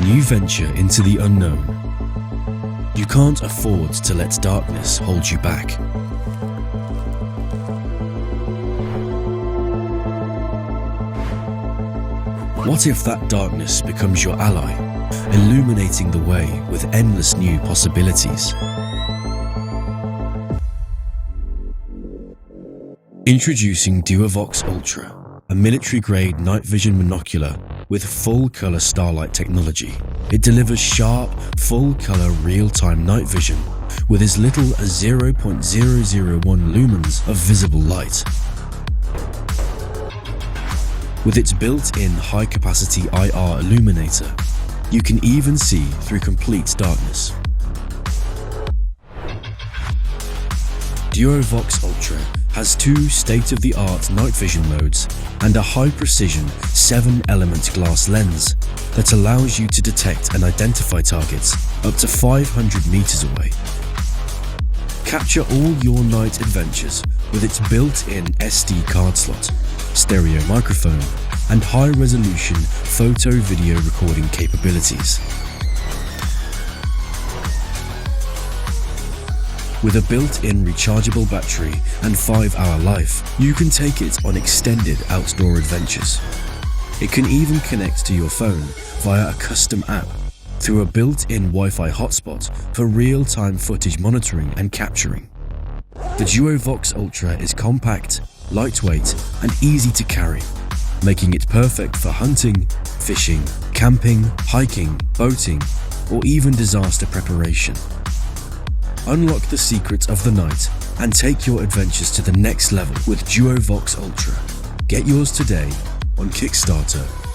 new venture into the unknown. You can't afford to let darkness hold you back. What if that darkness becomes your ally, illuminating the way with endless new possibilities? Introducing DuoVox Ultra, a military-grade night vision monocular with full-color starlight technology. It delivers sharp, full-color real-time night vision with as little as 0.001 lumens of visible light. With its built-in high-capacity IR illuminator, you can even see through complete darkness. DuoVox Ultra has two state-of-the-art night vision modes and a high-precision 7-element glass lens that allows you to detect and identify targets up to 500 meters away. Capture all your night adventures with its built-in SD card slot, stereo microphone, and high-resolution photo-video recording capabilities. With a built-in rechargeable battery and 5-hour life, you can take it on extended outdoor adventures. It can even connect to your phone via a custom app through a built-in Wi-Fi hotspot for real-time footage monitoring and capturing. The DuoVox Ultra is compact, lightweight, and easy to carry, making it perfect for hunting, fishing, camping, hiking, boating, or even disaster preparation. Unlock the secrets of the night and take your adventures to the next level with DuoVox Ultra. Get yours today on Kickstarter.